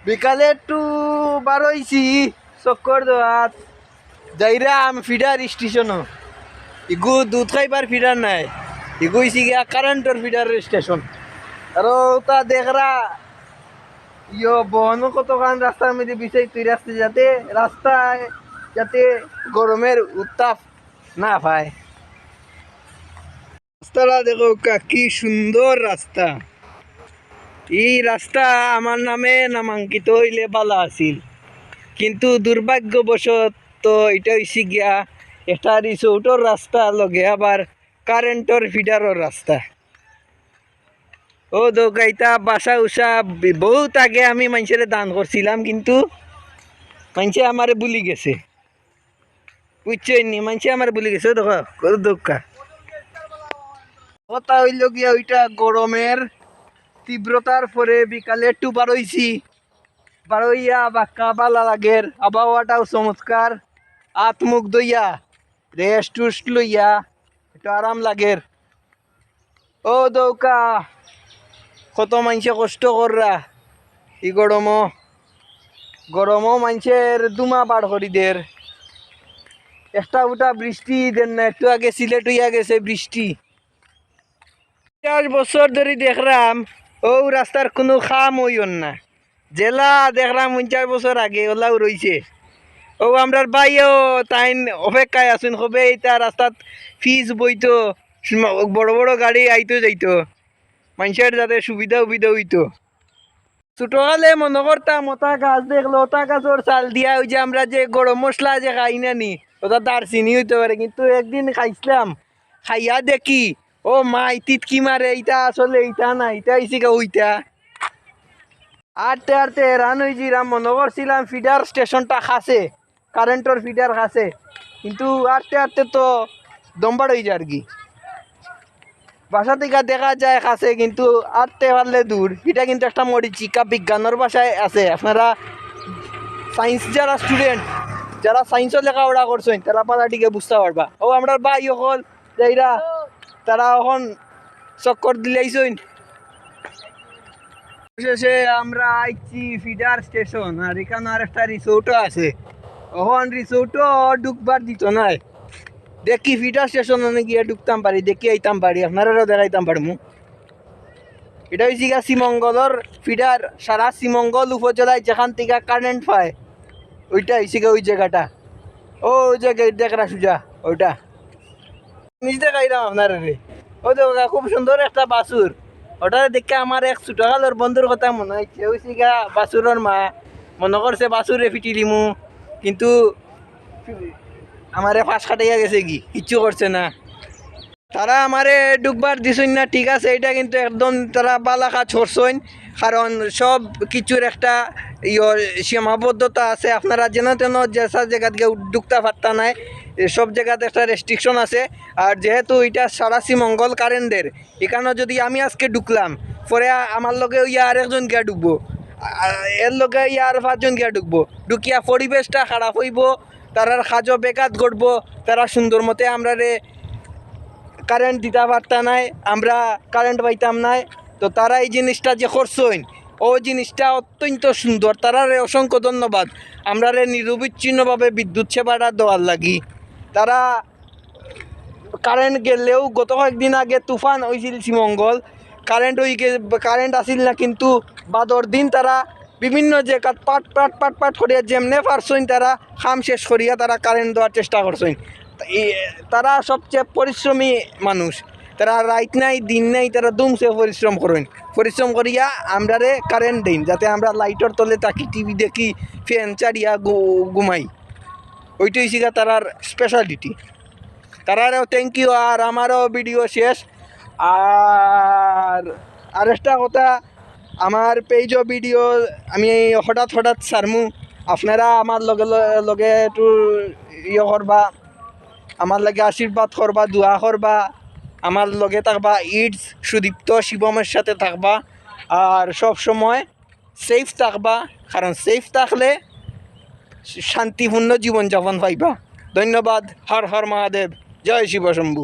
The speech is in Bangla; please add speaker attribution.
Speaker 1: বিকালে একটু বার হইছি চক্কর দেওয়াত যাইরাম ফিডার স্টেশনও ইগু দুধ খাইবার ফিডার নাই ইগু হইছি গিয়া কারেন্টর ফিডার স্টেশন আর তা দেখরা বহন কতখান রাস্তার মধ্যে বিষয় তুই রাস্তায় যাতে গরমের উত্তাপ না পায়। রাস্তাটা দেখো কি সুন্দর রাস্তা। এই রাস্তা আমার নামে নামাঙ্কিত হইলে ভালো আছিল, কিন্তু দুর্ভাগ্যবশত এটা হইছে গিয়া একটা রিসোর্টর রাস্তা লগে আবার কারেন্টর ফিডারর রাস্তা। ও দৌকাইতা বাসা উষা বহুত আগে আমি মানুষের দান করছিলাম, কিন্তু মানুষে আমারে ভুলি গেছে, বুঝছনি? মানুষে আমার ভুলি গেছে। দেখো কত দৌকা কথা হইল গিয়া ওইটা গরমের তীব্রতার পরে বিকালে একটু বারোইছি, বারোইয়া বাক্কা বালা লাগের, আবহাওয়াটাও চমৎকার, হাত মুখ দইয়া রেস্ট টুস্ট লইয়া একটু আরাম লাগের। ও দৌকা কত মানুষে কষ্ট কররা এই গরমও মানুষের দুমা বার করি দের। একটা উটা বৃষ্টি দেন না, একটু আগে সিলেট হইয়া গেছে বৃষ্টি। 50 বছর ধরে দেখলাম ও রাস্তার কোনো খাম হইন না, জেলা দেখলাম 50 বছর আগে ওলাও রয়েছে। ও আমরার বাইও তাই অপেক্ষায় আসুন, কবে এটা রাস্তাত ফিজ বইতো, বড় বড় গাড়ি আইতো যাইতো, মানুষের যাতে সুবিধা হইতো। ছোটকালে মনে করতাম ওটা গাছ দেখলো, ওটা গাছের চাল দিয়া ওই যে আমরা যে গরম মশলা যে খাই না নি, ওটা দারচিনি হইতে পারে, কিন্তু একদিন খাইছিলাম, খাইয়া দেখি ও মা ইতিত কি মারে, এইটা আসলে এইটা না, এটা হইছে ওইটা। আটতে আটতে রান হয়েছিলাম, মনে করছিলাম ফিডার স্টেশনটা খাসে, কারেন্টর ফিডার খাসে, কিন্তু আটতে আটতে তো দমবাড় হয়ে যায় আর কি। বাসা থেকে দেখা যায় কাছে, কিন্তু আটতে পারলে দূর। এটা কিন্তু একটা মরিচিকা বিজ্ঞানের বাসায় আছে। আপনারা সায়েন্স যারা স্টুডেন্ট, যারা সায়েন্সের লেখাপড়া করছেন, তারা পালাটিকে বুঝতে পারবা। ও আমরা ভাই হল যাইরা তারা এখন চক্কর দিলাইছেন। শেষে আমরা আইছি ফিডার স্টেশন, আর এখানে আর একটা রিসোর্টও আছে। এখন রিসোর্টও ঢুকবার দিত নাই, দেখি ফিডার স্টেশন গিয়ে ঢুকতাম পারি, দেখি আইতাম পারি, আপনারাও দেখাইতাম পারমু। এটা হয়েছে গা শ্রীমঙ্গলর ফিডার, সারা শ্রীমঙ্গল উপজেলায় যেখান থেকে কারেন্ট পায় ওইটা হয়েছে গা ওই জায়গাটা। ও ওই জায়গায় দেখরা সুজা ওইটা নিজ দেখাইলাম আপনারা রে। ও দেখা খুব সুন্দর একটা বাছুর, ওটা দেখে আমার এক ছোটকালের বন্ধুর কথা মনে হয়েছে। হয়েছে গা বাছুরের মা মনে করছে বাছুরে ফিটি দিমু, কিন্তু আমারে ফাঁস কাটাইয়া গেছে, কিচ্ছু করছে না। তারা আমারে ডুববার দিছইন না, ঠিক আছে, এটা কিন্তু একদম তারা বালা কাজ করছেন, কারণ সব কিছুর একটা সীমাবদ্ধতা আছে। আপনারা যেন তেন যেসা জায়গাত গিয়ে ঢুকতে পারতা নাই, সব জায়গাতে একটা রেস্ট্রিকশন আছে। আর যেহেতু এটা সারা শ্রীমঙ্গল কারেন্টের, এখানে যদি আমি আজকে ঢুকলাম, পরে আমার লগে ইয়া আরেকজন গিয়া ঢুকবো, এর লগে ইয়া আর 5 জন গিয়া ঢুকবো, ঢুকিয়া পরিবেশটা খারাপ হইব, তারার কাজও বেঘাত ঘটবো, তারা সুন্দর মতে আমরা কারেন্ট দিতে পারতাম নাই, আমরা কারেন্ট পাইতাম নাই। তো তারা এই জিনিসটা যে করছেন, ও জিনিসটা অত্যন্ত সুন্দর, তারারে অসংখ্য ধন্যবাদ। আমরা নিরবিচ্ছিন্নভাবে বিদ্যুৎ সেবাটা দেওয়ার লাগি। তারা কারেন্ট গেলেও গত কয়েকদিন আগে তুফান হয়েছিল শ্রীমঙ্গল, কারেন্ট আসিল না, কিন্তু বাদর দিন তারা বিভিন্ন জায়গাত পাট করিয়া যেমনে পারছেন তারা কাম শেষ করিয়া তারা কারেন্ট দেওয়ার চেষ্টা করছেন। তারা সবচেয়ে পরিশ্রমী মানুষ, তারা রাত নাই দিন নাই, তারা দুমসে পরিশ্রম করিয়া আমরারে কারেন্ট দিন, যাতে আমরা লাইটের তলে থাকি, টিভি দেখি, ফ্যান চারিয়া ঘুমাই। ওইটাই শিখা তারার স্পেশালিটি। তারারও থ্যাংক ইউ। আর আমারও ভিডিও শেষ। আর একটা কথা, আমার পেজও ভিডিও আমি হঠাৎ সারমু, আপনারা আমার লগে একটু করবা, আমার লাগে আশীর্বাদ করবা, দোয়া করবা, আমার লগে থাকবা, ইটস সুদীপ্ত শিবমের সাথে থাকবা, আর সব সময় সেফ থাকবা, কারণ সেফ থাকলে শান্তিপূর্ণ জীবনযাপন পাইবা। ধন্যবাদ। হর হর মহাদেব। জয় শিব শম্ভু।